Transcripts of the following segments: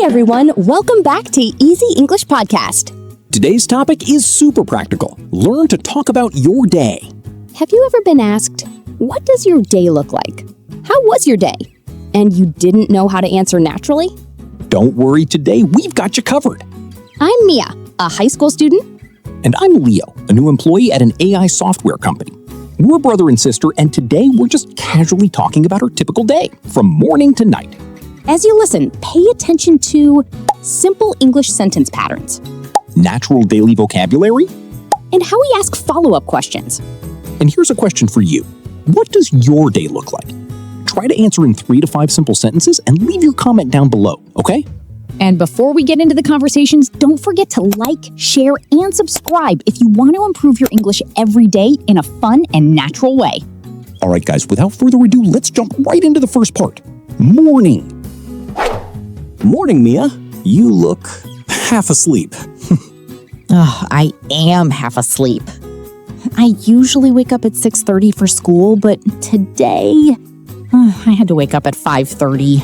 everyone. Welcome back to Easy English Podcast. Today's topic is super practical. Learn to talk about your day. Have you ever been asked, what does your day look like? How was your day? And you didn't know how to answer naturally? Don't worry, today we've got you covered. I'm Mia, a high school student. And I'm Leo, a new employee at an AI software company. We're brother and sister, and today we're just casually talking about our typical day, from morning to night. As you listen, pay attention to simple English sentence patterns, Natural daily vocabulary. and how we ask follow-up questions. And here's a question for you. What does your day look like? Try to answer in 3 to 5 simple sentences and leave your comment down below, okay? And before we get into the conversations, don't forget to like, share, and subscribe if you want to improve your English every day in a fun and natural way. All right, guys, without further ado, let's jump right into the first part. Morning. Morning, Mia. You look half asleep. I am half asleep. I usually wake up at 6:30 for school, but today I had to wake up at 5:30.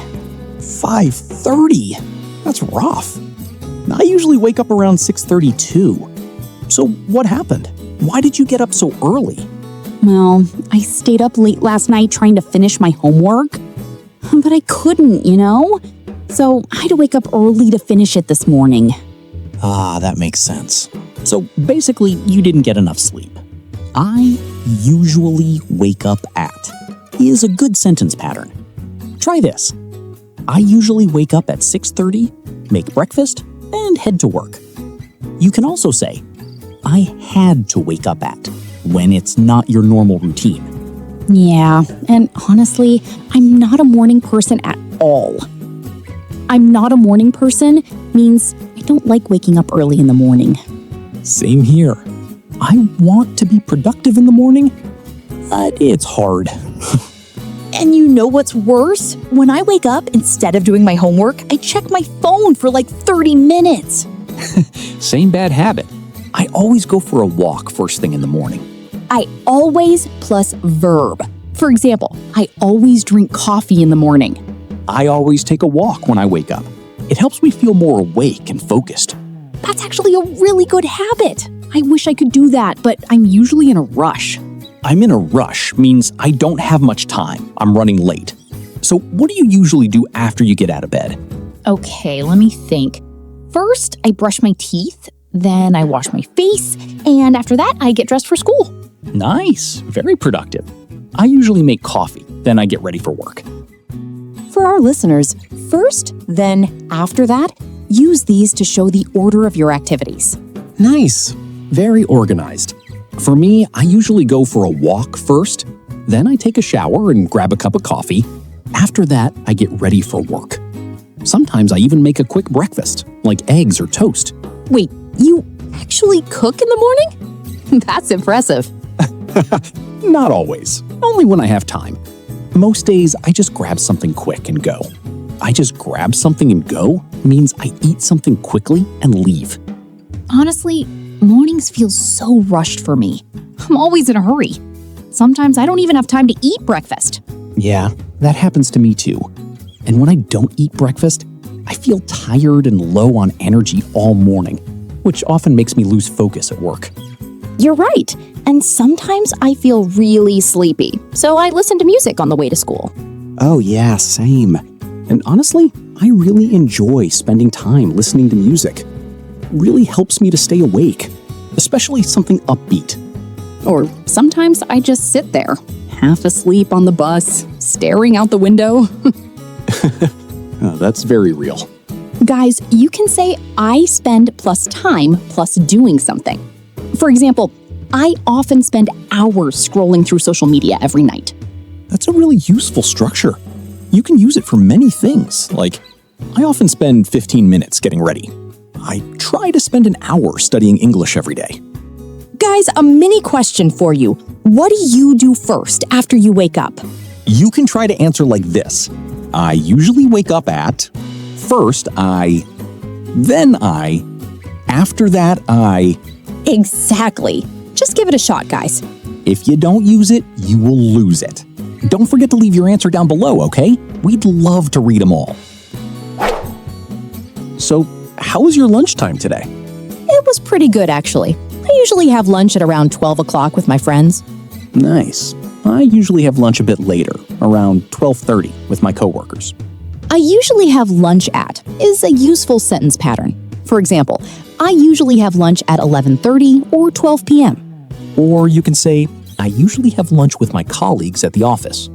5:30? That's rough. I usually wake up around 6:32. So what happened? Why did you get up so early? Well, I stayed up late last night trying to finish my homework, but I couldn't, So I had to wake up early to finish it this morning. Ah, that makes sense. So basically, you didn't get enough sleep. I usually wake up at is a good sentence pattern. Try this. I usually wake up at 6:30, make breakfast, and head to work. You can also say, I had to wake up at, when it's not your normal routine. Yeah, and honestly, I'm not a morning person at all. I'm not a morning person means I don't like waking up early in the morning. Same here. I want to be productive in the morning, but it's hard. And you know what's worse? When I wake up, instead of doing my homework, I check my phone for like 30 minutes. Same bad habit. I always go for a walk first thing in the morning. I always plus verb. For example, I always drink coffee in the morning. I always take a walk when I wake up. It helps me feel more awake and focused. That's actually a really good habit. I wish I could do that, but I'm usually in a rush. I'm in a rush means I don't have much time. I'm running late. So what do you usually do after you get out of bed? Okay, let me think. First, I brush my teeth, then I wash my face, and after that, I get dressed for school. Nice. Very productive. I usually make coffee, then I get ready for work. For our listeners, first, then after that, use these to show the order of your activities. Nice. Very organized. For me, I usually go for a walk first, then I take a shower and grab a cup of coffee. After that, I get ready for work. Sometimes I even make a quick breakfast, like eggs or toast. Wait, you actually cook in the morning? That's impressive. Not always. Only when I have time. Most days, I just grab something quick and go. I just grab something and go means I eat something quickly and leave. Honestly, mornings feel so rushed for me. I'm always in a hurry. Sometimes I don't even have time to eat breakfast. Yeah, that happens to me too. And when I don't eat breakfast, I feel tired and low on energy all morning, which often makes me lose focus at work. You're right. And sometimes I feel really sleepy, so I listen to music on the way to school. Oh yeah, same. And honestly, I really enjoy spending time listening to music. It really helps me to stay awake, especially something upbeat. Or sometimes I just sit there, half asleep on the bus, staring out the window. Oh, that's very real. Guys, you can say I spend plus time plus doing something. For example, I often spend hours scrolling through social media every night. That's a really useful structure. You can use it for many things, like I often spend 15 minutes getting ready. I try to spend an hour studying English every day. Guys, a mini question for you. What do you do first after you wake up? You can try to answer like this. I usually wake up at, first I, then I, after that I. Exactly. Just give it a shot, guys. If you don't use it, you will lose it. Don't forget to leave your answer down below, okay? We'd love to read them all. So, how was your lunchtime today? It was pretty good, actually. I usually have lunch at around 12 o'clock with my friends. Nice. I usually have lunch a bit later, around 12:30, with my coworkers. I usually have lunch at is a useful sentence pattern. For example, I usually have lunch at 11:30 or 12 p.m. Or you can say, I usually have lunch with my colleagues at the office.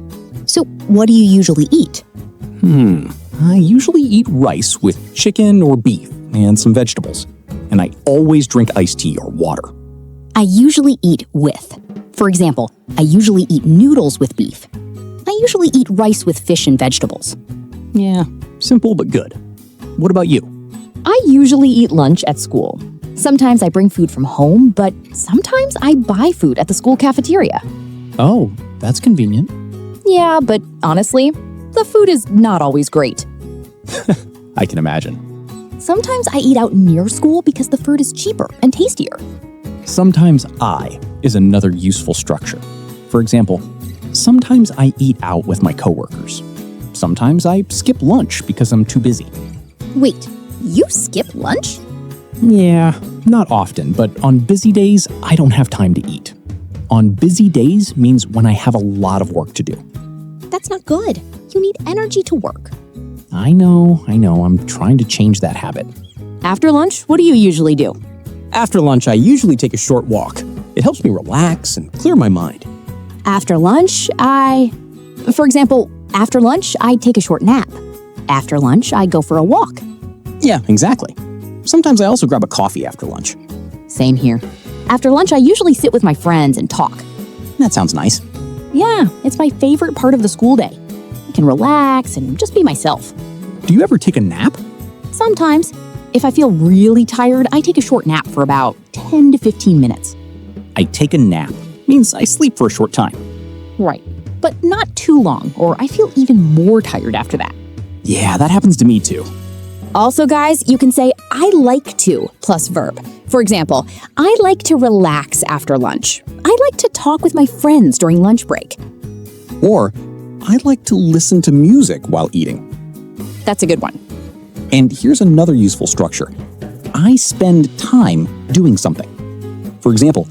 So, what do you usually eat? I usually eat rice with chicken or beef and some vegetables. And I always drink iced tea or water. I usually eat with. For example, I usually eat noodles with beef. I usually eat rice with fish and vegetables. Yeah, simple but good. What about you? I usually eat lunch at school. Sometimes I bring food from home, but sometimes I buy food at the school cafeteria. Oh, that's convenient. Yeah, but honestly, the food is not always great. I can imagine. Sometimes I eat out near school because the food is cheaper and tastier. Sometimes I is another useful structure. For example, sometimes I eat out with my coworkers. Sometimes I skip lunch because I'm too busy. Wait, you skip lunch? Yeah, not often, but on busy days, I don't have time to eat. On busy days means when I have a lot of work to do. That's not good. You need energy to work. I know, I'm trying to change that habit. After lunch, what do you usually do? After lunch, I usually take a short walk. It helps me relax and clear my mind. After lunch, For example, after lunch, I take a short nap. After lunch, I go for a walk. Yeah, exactly. Sometimes I also grab a coffee after lunch. Same here. After lunch, I usually sit with my friends and talk. That sounds nice. Yeah, it's my favorite part of the school day. I can relax and just be myself. Do you ever take a nap? Sometimes. If I feel really tired, I take a short nap for about 10 to 15 minutes. I take a nap. Means I sleep for a short time. Right. But not too long, or I feel even more tired after that. Yeah, that happens to me too. Also, guys, you can say, I like to, plus verb. For example, I like to relax after lunch. I like to talk with my friends during lunch break. Or, I like to listen to music while eating. That's a good one. And here's another useful structure. I spend time doing something. For example,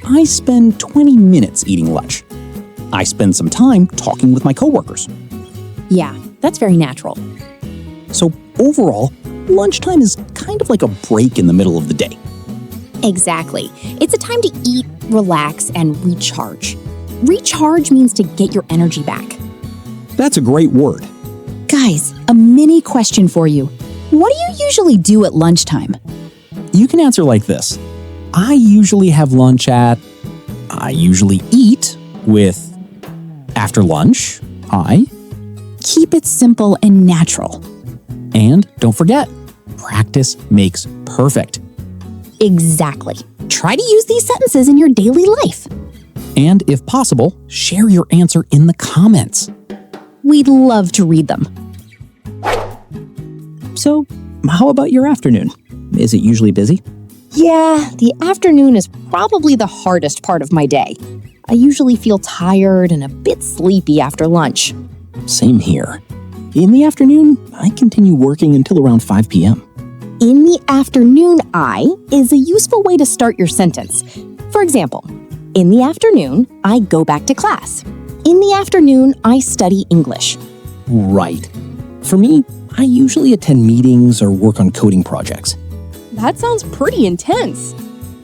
I spend 20 minutes eating lunch. I spend some time talking with my coworkers. Yeah, that's very natural. So overall, lunchtime is kind of like a break in the middle of the day. Exactly. It's a time to eat, relax, and recharge. Recharge means to get your energy back. That's a great word. Guys, a mini question for you. What do you usually do at lunchtime? You can answer like this. I usually have lunch at... I usually eat with... After lunch, I... Keep it simple and natural. And don't forget, practice makes perfect. Exactly. Try to use these sentences in your daily life. And if possible, share your answer in the comments. We'd love to read them. So, how about your afternoon? Is it usually busy? Yeah, the afternoon is probably the hardest part of my day. I usually feel tired and a bit sleepy after lunch. Same here. In the afternoon, I continue working until around 5 p.m. In the afternoon, I is a useful way to start your sentence. For example, in the afternoon, I go back to class. In the afternoon, I study English. Right. For me, I usually attend meetings or work on coding projects. That sounds pretty intense.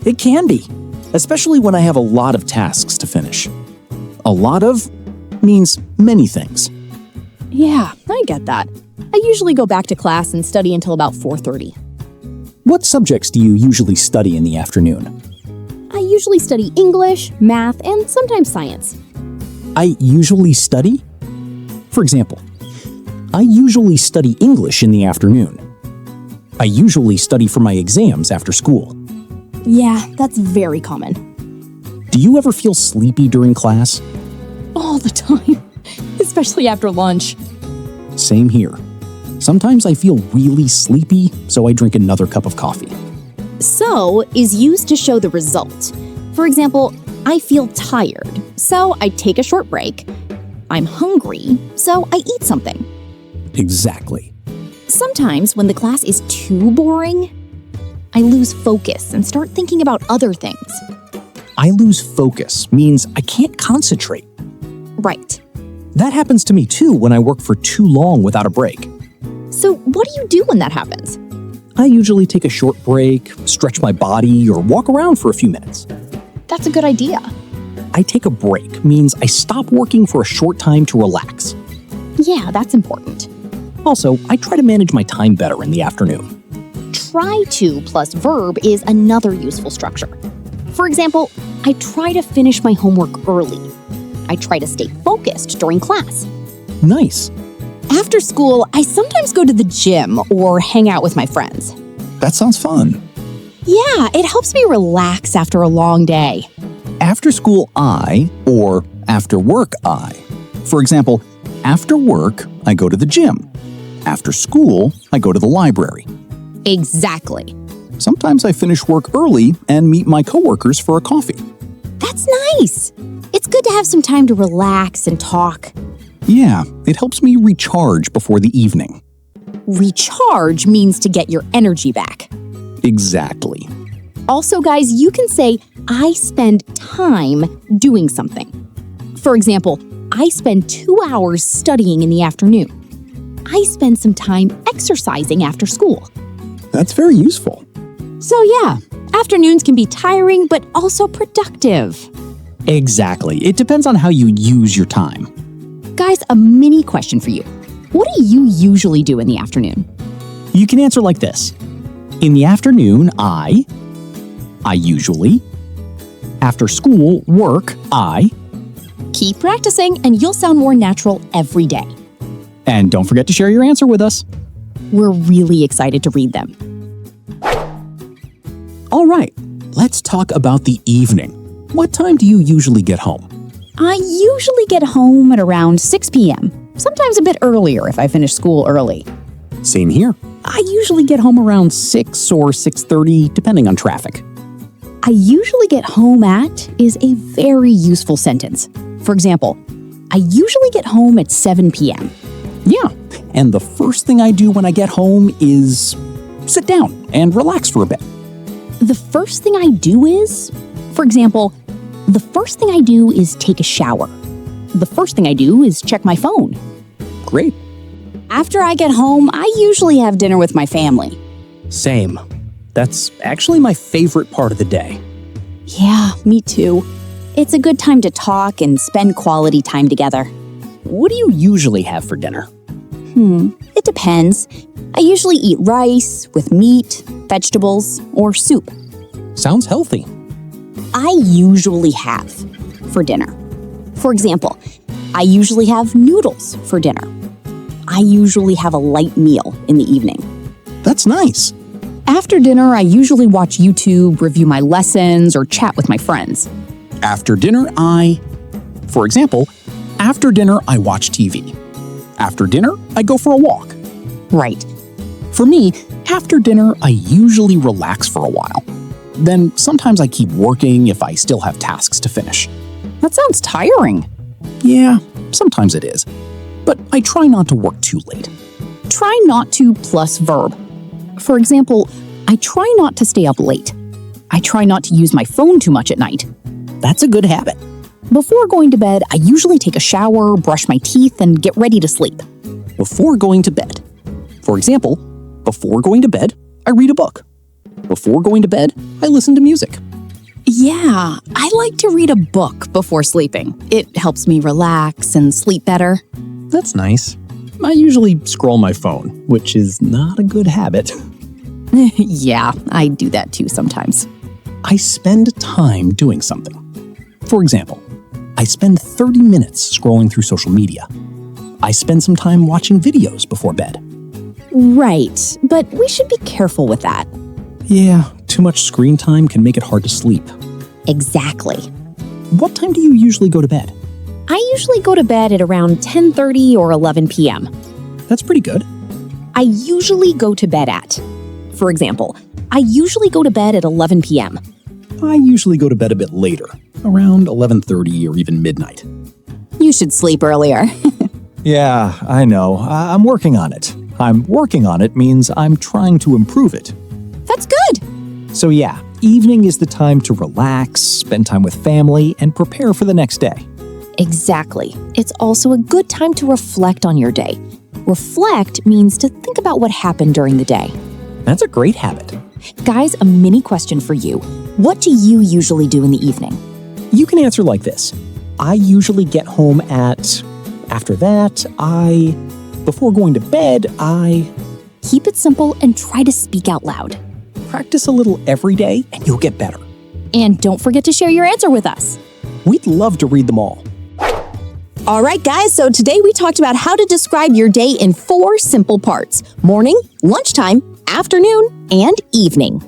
It can be, especially when I have a lot of tasks to finish. A lot of means many things. Yeah, I get that. I usually go back to class and study until about 4:30. What subjects do you usually study in the afternoon? I usually study English, math, and sometimes science. I usually study? For example, I usually study English in the afternoon. I usually study for my exams after school. Yeah, that's very common. Do you ever feel sleepy during class? All the time, especially after lunch. Same here. Sometimes I feel really sleepy, so I drink another cup of coffee. So is used to show the result. For example, I feel tired, so I take a short break. I'm hungry, so I eat something. Exactly. Sometimes when the class is too boring, I lose focus and start thinking about other things. I lose focus means I can't concentrate. Right. That happens to me too when I work for too long without a break. So what do you do when that happens? I usually take a short break, stretch my body, or walk around for a few minutes. That's a good idea. I take a break means I stop working for a short time to relax. Yeah, that's important. Also, I try to manage my time better in the afternoon. Try to plus verb is another useful structure. For example, I try to finish my homework early. I try to stay focused during class. Nice. After school, I sometimes go to the gym or hang out with my friends. That sounds fun. Yeah, it helps me relax after a long day. After school, or after work, For example, after work, I go to the gym. After school, I go to the library. Exactly. Sometimes I finish work early and meet my coworkers for a coffee. That's nice. It's good to have some time to relax and talk. Yeah, it helps me recharge before the evening. Recharge means to get your energy back. Exactly. Also, guys, you can say, I spend time doing something. For example, I spend 2 hours studying in the afternoon. I spend some time exercising after school. That's very useful. So yeah, afternoons can be tiring, but also productive. Exactly. It depends on how you use your time. Guys, a mini question for you. What do you usually do in the afternoon? You can answer like this. In the afternoon, I usually. After school, work, Keep practicing and you'll sound more natural every day. And don't forget to share your answer with us. We're really excited to read them. All right, let's talk about the evening. What time do you usually get home? I usually get home at around 6 p.m., sometimes a bit earlier if I finish school early. Same here. I usually get home around 6 or 6:30, depending on traffic. I usually get home at is a very useful sentence. For example, I usually get home at 7 p.m. Yeah, and the first thing I do when I get home is sit down and relax for a bit. The first thing I do is, for example, the first thing I do is take a shower. The first thing I do is check my phone. Great. After I get home, I usually have dinner with my family. Same. That's actually my favorite part of the day. Yeah, me too. It's a good time to talk and spend quality time together. What do you usually have for dinner? It depends. I usually eat rice with meat, vegetables, or soup. Sounds healthy. I usually have for dinner. For example, I usually have noodles for dinner. I usually have a light meal in the evening. That's nice. After dinner, I usually watch YouTube, review my lessons, or chat with my friends. After dinner, For example, after dinner, I watch TV. After dinner, I go for a walk. Right. For me, after dinner, I usually relax for a while. Then sometimes I keep working if I still have tasks to finish. That sounds tiring. Yeah, sometimes it is. But I try not to work too late. Try not to plus verb. For example, I try not to stay up late. I try not to use my phone too much at night. That's a good habit. Before going to bed, I usually take a shower, brush my teeth, and get ready to sleep. Before going to bed. For example, before going to bed, I read a book. Before going to bed, I listen to music. Yeah, I like to read a book before sleeping. It helps me relax and sleep better. That's nice. I usually scroll my phone, which is not a good habit. Yeah, I do that too sometimes. I spend time doing something. For example, I spend 30 minutes scrolling through social media. I spend some time watching videos before bed. Right, but we should be careful with that. Yeah, too much screen time can make it hard to sleep. Exactly. What time do you usually go to bed? I usually go to bed at around 10:30 or 11 p.m. That's pretty good. I usually go to bed at. For example, I usually go to bed at 11 p.m. I usually go to bed a bit later, around 11:30 or even midnight. You should sleep earlier. Yeah, I know. I'm working on it. I'm working on it means I'm trying to improve it. That's good. So yeah, evening is the time to relax, spend time with family, and prepare for the next day. Exactly. It's also a good time to reflect on your day. Reflect means to think about what happened during the day. That's a great habit. Guys, a mini question for you. What do you usually do in the evening? You can answer like this. I usually get home at... After that, Before going to bed, Keep it simple and try to speak out loud. Practice a little every day and you'll get better. And don't forget to share your answer with us. We'd love to read them all. All right, guys, so today we talked about how to describe your day in 4 simple parts: morning, lunchtime, afternoon, and evening.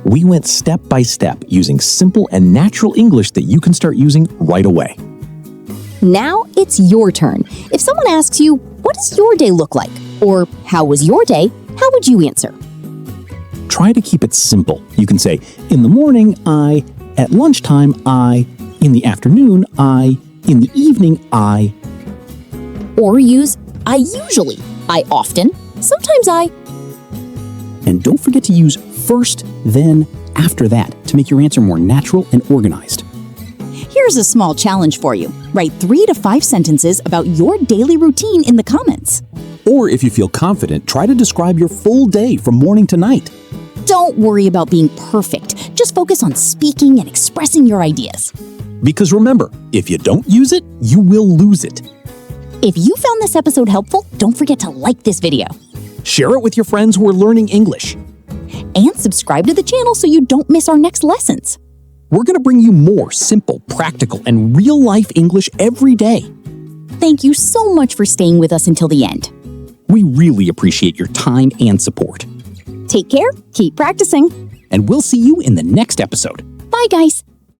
We went step by step using simple and natural English that you can start using right away. Now it's your turn. If someone asks you, what does your day look like? Or how was your day? How would you answer? Try to keep it simple. You can say, in the morning, I, at lunchtime, I, in the afternoon, I, in the evening, I. Or use I usually, I often, sometimes I. And don't forget to use first, then, after that to make your answer more natural and organized. Here's a small challenge for you. Write 3 to 5 sentences about your daily routine in the comments. Or if you feel confident, try to describe your full day from morning to night. Don't worry about being perfect. Just focus on speaking and expressing your ideas. Because remember, if you don't use it, you will lose it. If you found this episode helpful, don't forget to like this video. Share it with your friends who are learning English. And subscribe to the channel so you don't miss our next lessons. We're going to bring you more simple, practical, and real-life English every day. Thank you so much for staying with us until the end. We really appreciate your time and support. Take care, keep practicing. And we'll see you in the next episode. Bye, guys.